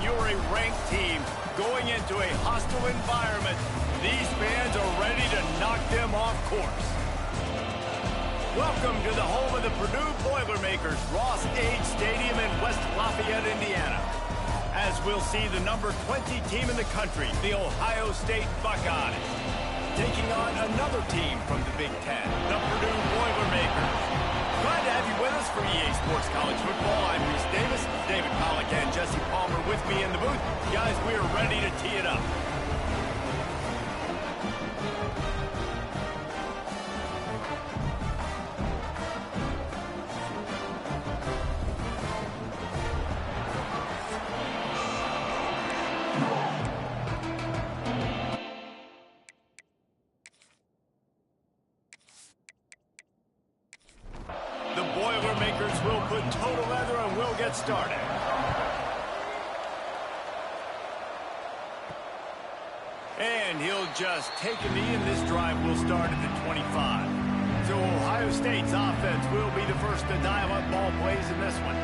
you're a ranked team going into a hostile environment, these fans are ready to knock them off course. Welcome to the home of the Purdue Boilermakers, Ross Age Stadium in West Lafayette, Indiana. As we'll see the number 20 team in the country, the Ohio State Buckeyes, taking on another team from the Big Ten, the Purdue Boilermakers. Glad to have you with us for EA Sports College Football. I'm Reese Davis, David Pollack and Jesse Palmer with me in the booth. Guys, we are ready to tee it up. Will put total leather and we'll get started. And he'll just take a knee, and this drive will start at the 25. So Ohio State's offense will be the first to dial up ball plays in this one.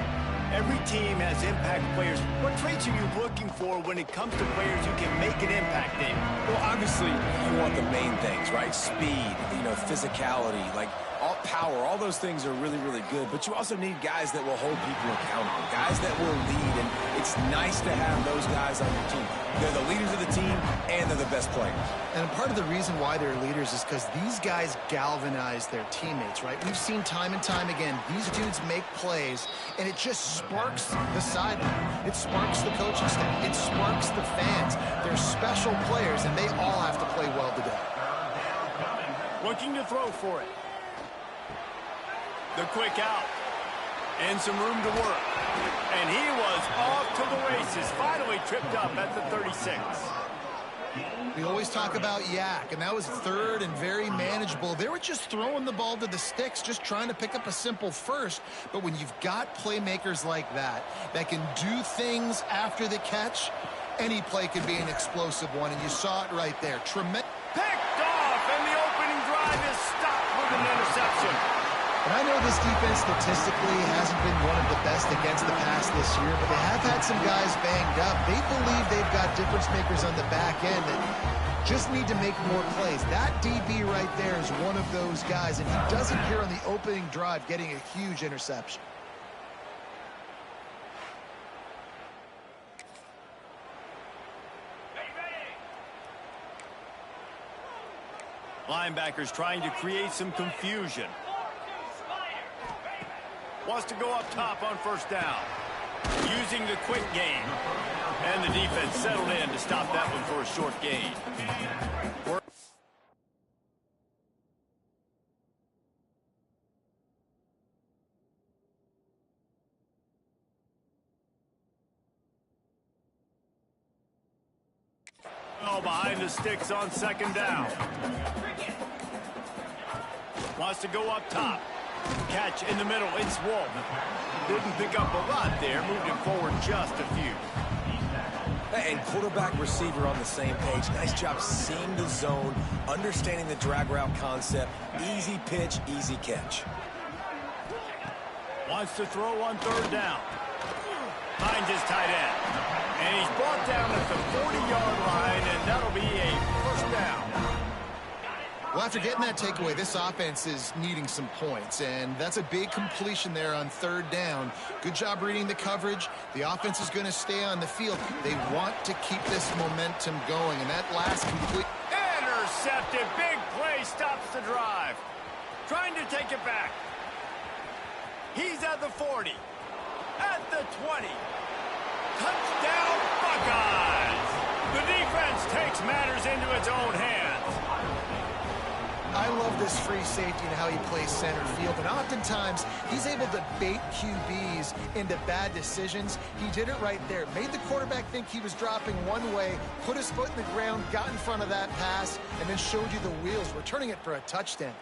Every team has impact players. What traits are you looking for when it comes to players who can make an impact, David? Well, obviously, you want the main things, right? Speed, physicality, all power, all those things are really, really good. But you also need guys that will hold people accountable, guys that will lead. And it's nice to have those guys on your team. They're the leaders of the team, and they're the best players. And part of the reason why they're leaders is because these guys galvanize their teammates, right? We've seen time and time again, these dudes make plays, and it just sparks the sideline. It sparks the coaching staff. It sparks the fans. They're special players, and they all have to play well today. Looking to throw for it. The quick out. And some room to work. And he was off to the races. Finally tripped up at the 36. We always talk about yak, and that was third and very manageable. They were just throwing the ball to the sticks, just trying to pick up a simple first. But when you've got playmakers like that can do things after the catch, any play can be an explosive one, and you saw it right there. Tremendous. Picked off, and the opening drive is stopped with an interception. And I know this defense statistically hasn't been one of the best against the pass this year, but they have had some guys banged up. They believe they've got difference makers on the back end that just need to make more plays. That DB right there is one of those guys, and he does it here on the opening drive, getting a huge interception. Linebackers trying to create some confusion. Wants to go up top on first down. Using the quick game. And the defense settled in to stop that one for a short gain. Oh, behind the sticks on second down. Wants to go up top. Catch in the middle, it's Wolf. Didn't pick up a lot there, moved it forward just a few. And quarterback receiver on the same page. Nice job seeing the zone, understanding the drag route concept. Easy pitch, easy catch. Wants to throw on third down. Finds his tight end. And he's brought down at the 40-yard line, and that'll be a first down. Well, after getting that takeaway, this offense is needing some points, and that's a big completion there on third down. Good job reading the coverage. The offense is going to stay on the field. They want to keep this momentum going, and that last complete... Intercepted. Big play stops the drive. Trying to take it back. He's at the 40. At the 20. Touchdown, Buckeyes! The defense takes matters into its own hands. I love this free safety and how he plays center field, and oftentimes he's able to bait QBs into bad decisions. He did it right there. Made the quarterback think he was dropping one way, put his foot in the ground, got in front of that pass, and then showed you the wheels, returning it for a touchdown.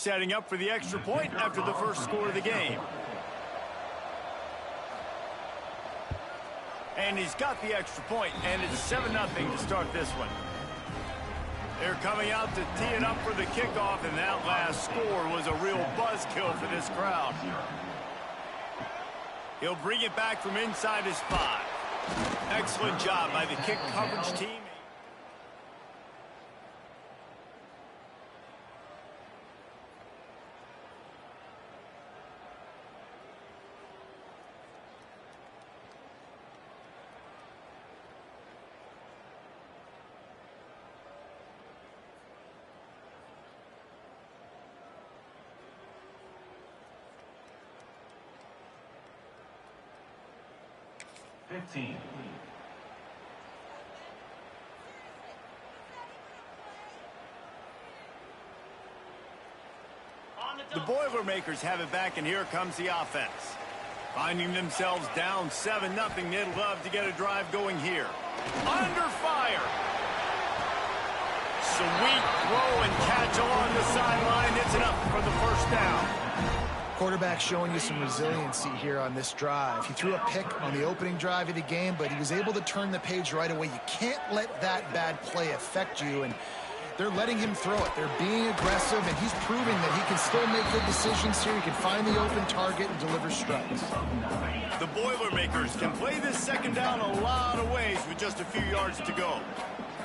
setting up for the extra point after the first score of the game. And he's got the extra point, and it's 7-0 to start this one. They're coming out to tee it up for the kickoff, and that last score was a real buzzkill for this crowd. He'll bring it back from inside his 5. Excellent job by the kick coverage team. The Boilermakers have it back, and here comes the offense. Finding themselves down 7-0, they'd love to get a drive going here. Under fire! Sweet throw and catch along the sideline. It's enough for the first down. Quarterback showing you some resiliency here on this drive. He threw a pick on the opening drive of the game, but he was able to turn the page right away. You can't let that bad play affect you, and they're letting him throw it. They're being aggressive, and he's proving that he can still make good decisions here. He can find the open target and deliver strikes. The Boilermakers can play this second down a lot of ways with just a few yards to go.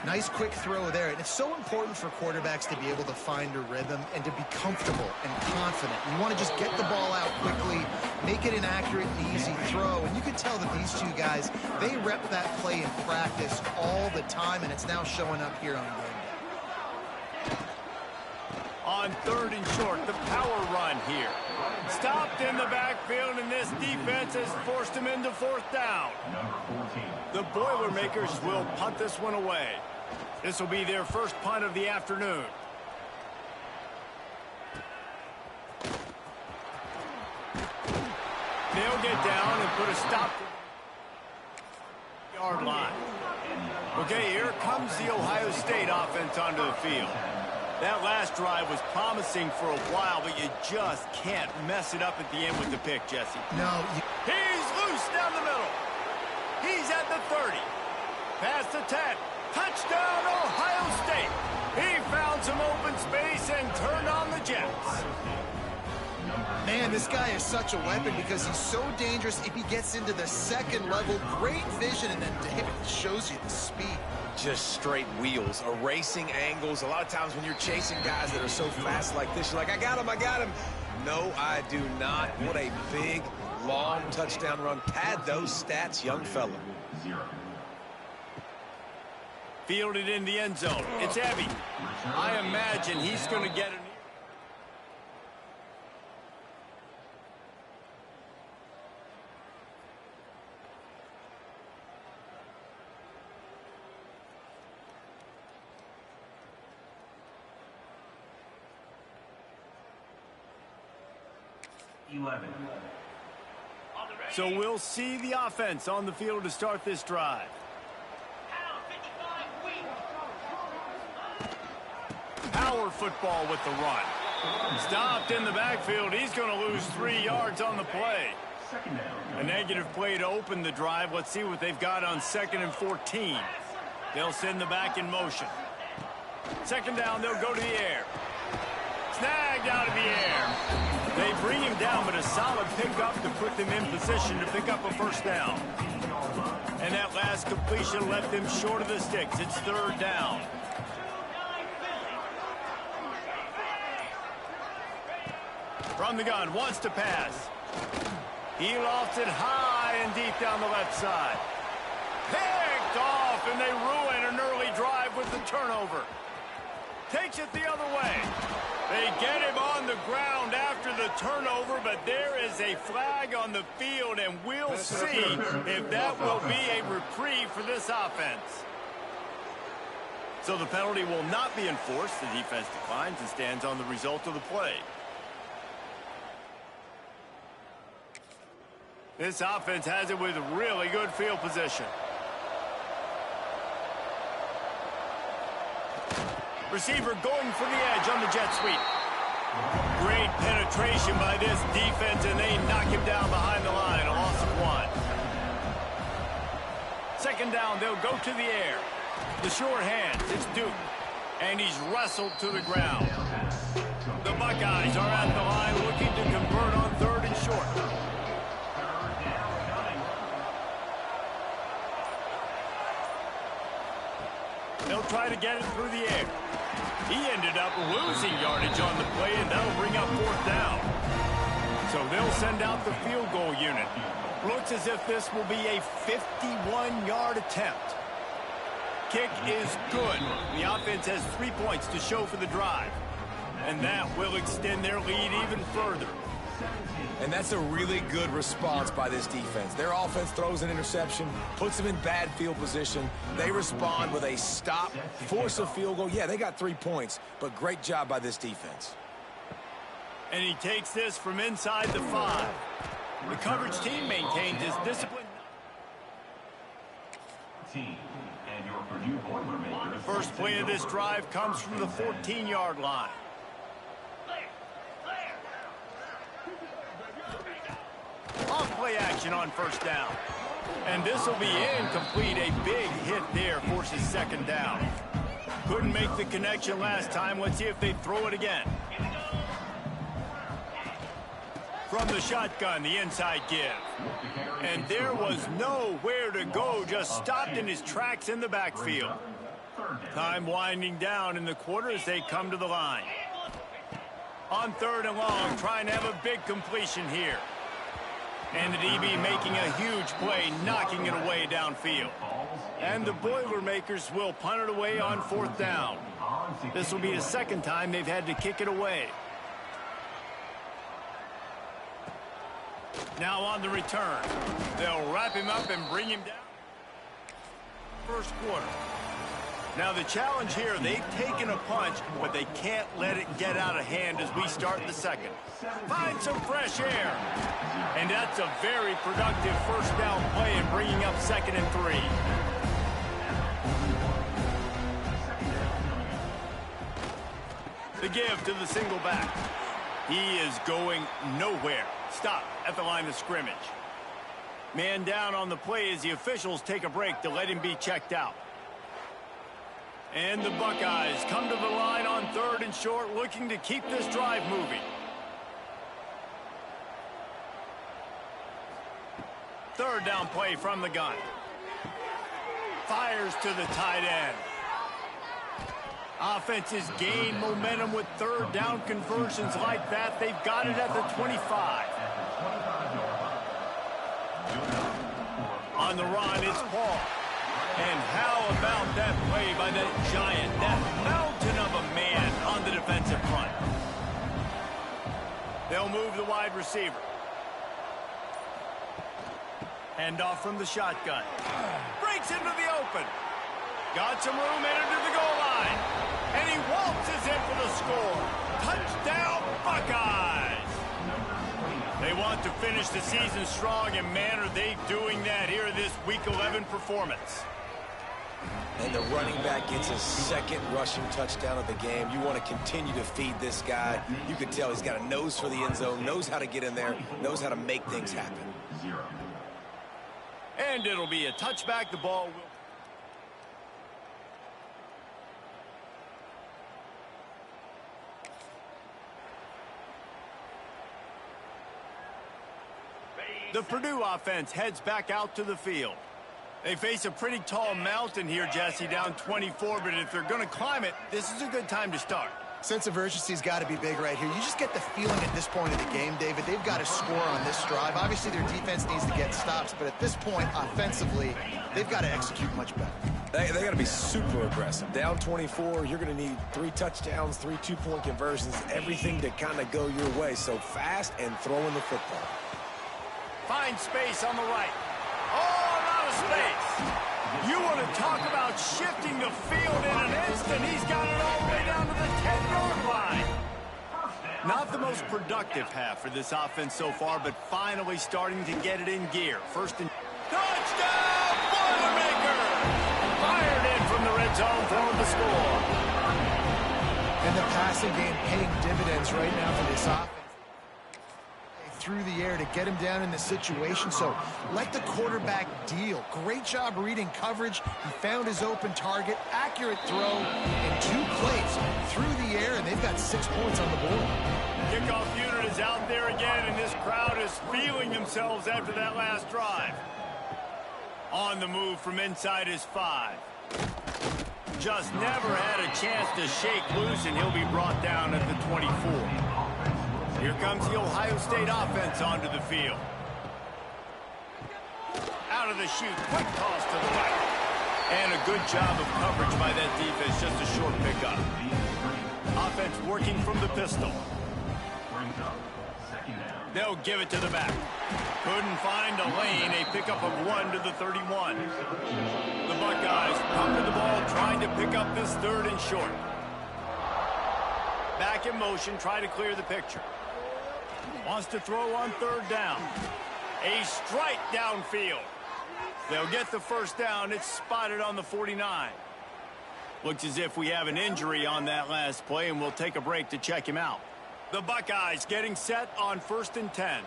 Nice quick throw there, and it's so important for quarterbacks to be able to find a rhythm and to be comfortable and confident. You want to just get the ball out quickly, make it an accurate and easy throw, and you can tell that these two guys, they rep that play in practice all the time, and it's now showing up here on game day. On 3rd and short, the power run here. Stopped in the backfield, and this defense has forced him into 4th down. The Boilermakers will punt this one away. This will be their first punt of the afternoon. They'll get down and put a stop to the yard line. Okay, here comes the Ohio State offense onto the field. That last drive was promising for a while, but you just can't mess it up at the end with the pick, Jesse. No. He's loose down the middle. He's at the 30. Past the 10. Touchdown, Ohio State. He found some open space and turned on the Jets. Man, this guy is such a weapon because he's so dangerous if he gets into the second level. Great vision, and then David shows you the speed. Just straight wheels, erasing angles. A lot of times when you're chasing guys that are so fast like this, you're like, I got him. No, I do not. What a big, long touchdown run. Pad those stats, young fella. Fielded in the end zone. It's heavy. I imagine he's going to get an... So we'll see the offense on the field to start this drive. Power football with the run. Stopped in the backfield. He's going to lose 3 yards on the play. A negative play to open the drive. Let's see what they've got on 2nd and 14. They'll send the back in motion. 2nd down, they'll go to the air. Snagged out of the air. They bring him down, but a solid pickup to put them in position to pick up a first down. And that last completion left them short of the sticks. It's 3rd down. From the gun, wants to pass. He lofts it high and deep down the left side. Picked off, and they ruin an early drive with the turnover. Takes it the other way. They get him on the ground after the turnover, but there is a flag on the field, and we'll see if that will be a reprieve for this offense. So the penalty will not be enforced. The defense declines and stands on the result of the play. This offense has it with really good field position. Receiver going for the edge on the jet sweep. Great penetration by this defense, and they knock him down behind the line. A loss of 1. Second down, they'll go to the air. The sure hands, it's Duke. And he's wrestled to the ground. The Buckeyes are at the line looking to convert on 3rd and short. They'll try to get it through the air. He ended up losing yardage on the play, and that'll bring up 4th down. So they'll send out the field goal unit. Looks as if this will be a 51-yard attempt. Kick is good. The offense has 3 points to show for the drive. And that will extend their lead even further. And that's a really good response by this defense. Their offense throws an interception, puts them in bad field position. They respond with a stop, force a field goal. Yeah, they got 3 points, but great job by this defense. And he takes this from inside the 5. The coverage team maintains his discipline. First play of this drive comes from the 14-yard line. Off play action on 1st down. And this will be incomplete. A big hit there forces 2nd down. Couldn't make the connection last time. Let's see if they throw it again. From the shotgun, the inside give. And there was nowhere to go, just stopped in his tracks in the backfield. Time winding down in the quarter as they come to the line. On 3rd and long, trying to have a big completion here. And the DB making a huge play, knocking it away downfield. And the Boilermakers will punt it away on 4th down. This will be the 2nd time they've had to kick it away. Now on the return. They'll wrap him up and bring him down. First quarter. Now the challenge here, they've taken a punch, but they can't let it get out of hand as we start the 2nd. Find some fresh air. And that's a very productive 1st down play in bringing up 2nd and 3. The give to the single back. He is going nowhere. Stop at the line of scrimmage. Man down on the play as the officials take a break to let him be checked out. And the Buckeyes come to the line on 3rd and short, looking to keep this drive moving. 3rd down play from the gun. Fires to the tight end. Offenses gain momentum with 3rd down conversions like that. They've got it at the 25. On the run, it's Paul. And how about that play by that giant, that mountain of a man on the defensive front? They'll move the wide receiver. Handoff from the shotgun. Breaks into the open. Got some room headed to the goal line. And he waltzes in for the score. Touchdown, Buckeyes! They want to finish the season strong, and man, are they doing that here in this Week 11 performance. And the running back gets his 2nd rushing touchdown of the game. You want to continue to feed this guy. You can tell he's got a nose for the end zone, knows how to get in there, knows how to make things happen. And it'll be a touchback. The ball will... The Purdue offense heads back out to the field. They face a pretty tall mountain here, Jesse, down 24, but if they're going to climb it, this is a good time to start. Sense of urgency's got to be big right here. You just get the feeling at this point of the game, David, they've got to score on this drive. Obviously, their defense needs to get stops, but at this point, offensively, they've got to execute much better. They got to be super aggressive. Down 24, you're going to need 3 touchdowns, 3 two-point conversions, everything to kind of go your way. So fast and throwing the football. Find space on the right. Oh, out of space. You want to talk about shifting the field in an instant. He's got it all the way down to the 10-yard line. Not the most productive half for this offense so far, but finally starting to get it in gear. First and... Touchdown, Boilermaker! Fired in from the red zone, throwing the score. And the passing game paying dividends right now for this offense. Through the air to get him down in the situation, so let the quarterback deal. Great job reading coverage. He found his open target, accurate throw, and 2 plays through the air, and they've got 6 points on the board. Kickoff unit is out there again, and this crowd is feeling themselves after that last drive. On the move from inside his 5. Just never had a chance to shake loose, and he'll be brought down at the 24. Here comes the Ohio State offense onto the field. Out of the chute, quick toss to the right. And a good job of coverage by that defense, just a short pickup. Offense working from the pistol. They'll give it to the back. Couldn't find a lane, a pickup of 1 to the 31. The Buckeyes pumping the ball, trying to pick up this 3rd and short. Back in motion, try to clear the picture. Wants to throw on 3rd down. A strike downfield. They'll get the 1st down. It's spotted on the 49. Looks as if we have an injury on that last play, and we'll take a break to check him out. The Buckeyes getting set on 1st and 10.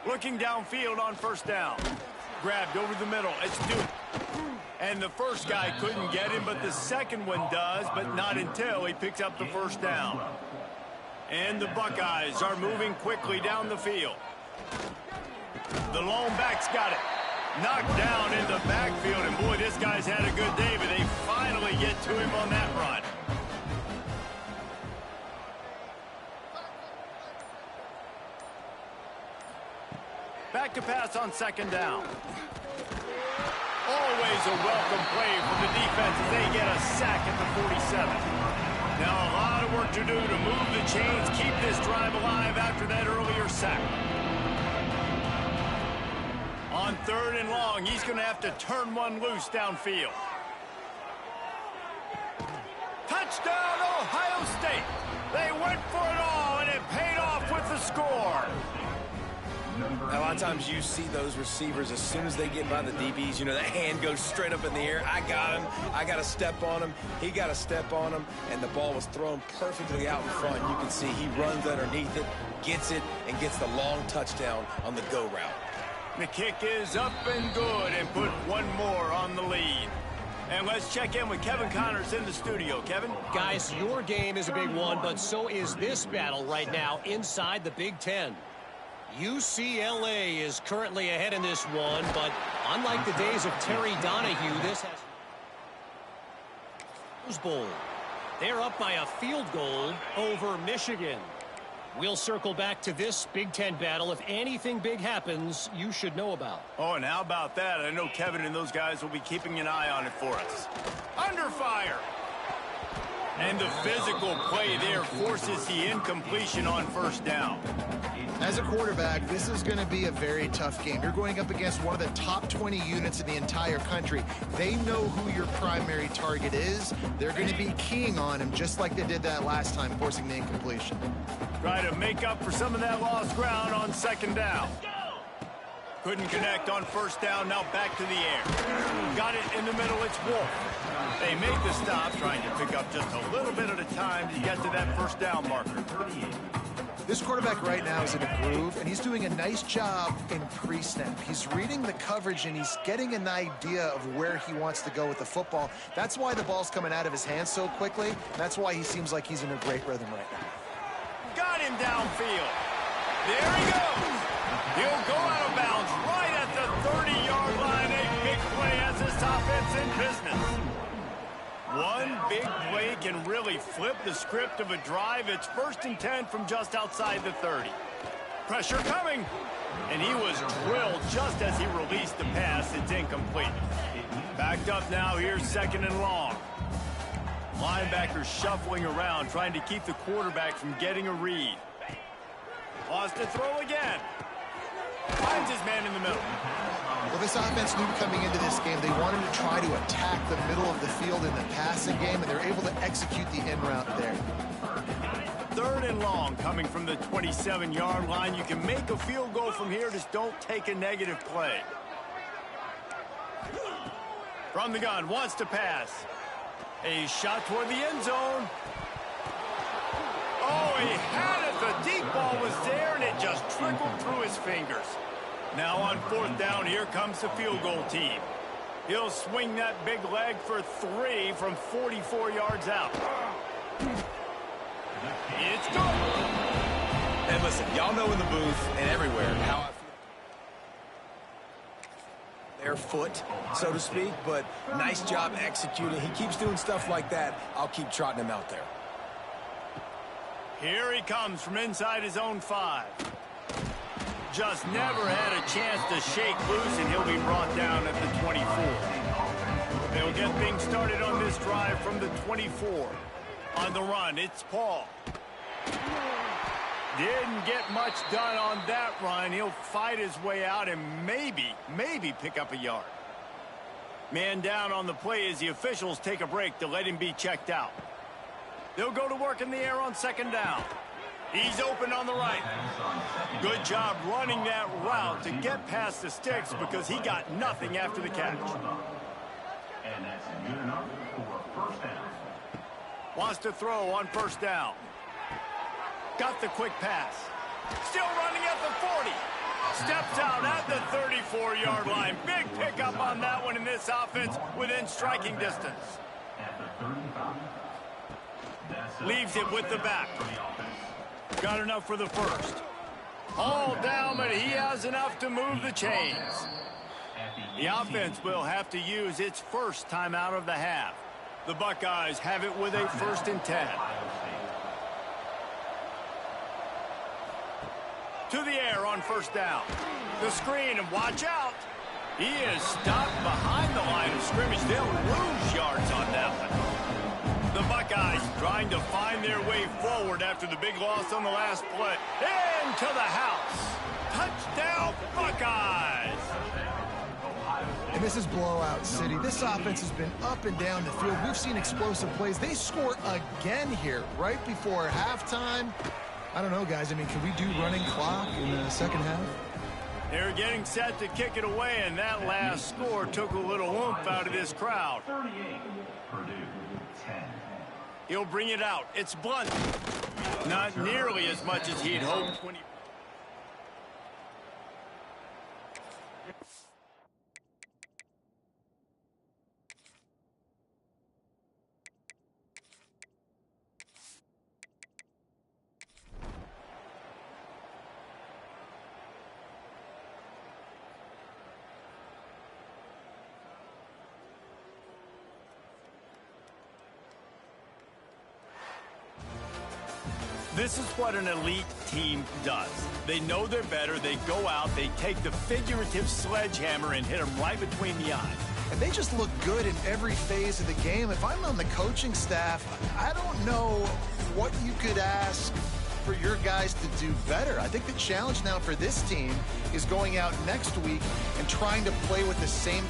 Looking downfield on 1st down. Grabbed over the middle. It's Duke. And the first guy couldn't get him, but the second one does, but not until he picks up the 1st down. And the Buckeyes are moving quickly down the field. The lone back's got it. Knocked down in the backfield, and boy, this guy's had a good day, but they finally get to him on that run. Back to pass on 2nd down. Always a welcome play for the defense as they get a sack at the 47. Now a lot of work to do to move the chains, keep this drive alive after that earlier sack. On 3rd and long, he's going to have to turn one loose downfield. Touchdown, Ohio State. They went for it all, and it paid off with the score. A lot of times you see those receivers, as soon as they get by the DBs, you know, that hand goes straight up in the air. I got him. I got to step on him. He got to step on him. And the ball was thrown perfectly out in front. You can see he runs underneath it, gets it, and gets the long touchdown on the go route. The kick is up and good, and put one more on the lead. And let's check in with Kevin Connors in the studio. Kevin? Guys, your game is a big one, but so is this battle right now inside the Big Ten. UCLA is currently ahead in this one, but unlike the days of Terry Donahue, this has Rose Bowl. They're up by a field goal over Michigan. We'll circle back to this Big Ten battle. If anything big happens, you should know about. Oh, and how about that? I know Kevin and those guys will be keeping an eye on it for us. Under fire. And the physical play there forces the incompletion on 1st down. As a quarterback, this is going to be a very tough game. You're going up against one of the top 20 units in the entire country. They know who your primary target is. They're going to be keying on him just like they did that last time, forcing the incompletion. Try to make up for some of that lost ground on 2nd down. Couldn't connect on 1st down, now back to the air. Got it in the middle, it's Wolf. They make the stop, trying to pick up just a little bit at a time to get to that 1st down marker. This quarterback right now is in a groove, and he's doing a nice job in pre-snap. He's reading the coverage, and he's getting an idea of where he wants to go with the football. That's why the ball's coming out of his hands so quickly. That's why he seems like he's in a great rhythm right now. Got him downfield. There he goes. He'll go out of bounds right at the 30-yard line. A big play as this offense in business. One big play can really flip the script of a drive. It's 1st and 10 from just outside the 30. Pressure coming. And he was drilled just as he released the pass. It's incomplete. Backed up now. Here's 2nd and long. Linebackers shuffling around, trying to keep the quarterback from getting a read. Lost to throw again. Finds his man in the middle. Well, this offense knew coming into this game they wanted to try to attack the middle of the field in the passing game, and they're able to execute the in route there. 3rd and long coming from the 27-yard line. You can make a field goal from here, just don't take a negative play. From the gun, wants to pass. A shot toward the end zone. Oh, he had it. The deep ball was there, and it just trickled through his fingers. Now on 4th down, here comes the field goal team. He'll swing that big leg for 3 from 44 yards out. It's good. And listen, y'all know in the booth and everywhere how I feel. Their foot, so to speak, but nice job executing. He keeps doing stuff like that. I'll keep trotting him out there. Here he comes from inside his own 5. Just never had a chance to shake loose, and he'll be brought down at the 24. They'll get things started on this drive from the 24. On the run, it's Paul. Didn't get much done on that run. He'll fight his way out and maybe pick up a yard. Man down on the play as the officials take a break to let him be checked out. They'll go to work in the air on 2nd down. He's open on the right. Good job running that route to get past the sticks because he got nothing after the catch. And that's good enough for 1st down. Wants to throw on 1st down. Got the quick pass. Still running at the 40. Steps out at the 34-yard line. Big pickup on that one in this offense within striking distance. At the 35. Leaves it with the back. Got enough for the 1st. All down, but he has enough to move the chains. The offense will have to use its 1st timeout of the half. The Buckeyes have it with a 1st and 10. To the air on 1st down. The screen, and watch out. He is stopped behind the line of scrimmage. They'll lose yards on that one. The Buckeyes trying to find their way forward after the big loss on the last play. Into the house. Touchdown, Buckeyes. And this is blowout city. This offense has been up and down the field. We've seen explosive plays. They score again here right before halftime. I don't know, guys. I mean, can we do running clock in the 2nd half? They're getting set to kick it away, and that last score took a little oomph out of this crowd. 38, Purdue, 10. He'll bring it out. It's Blunt. Not nearly as much as he'd hoped when he... This is what an elite team does. They know they're better. They go out. They take the figurative sledgehammer and hit them right between the eyes. And they just look good in every phase of the game. If I'm on the coaching staff, I don't know what you could ask for your guys to do better. I think the challenge now for this team is going out next week and trying to play with the same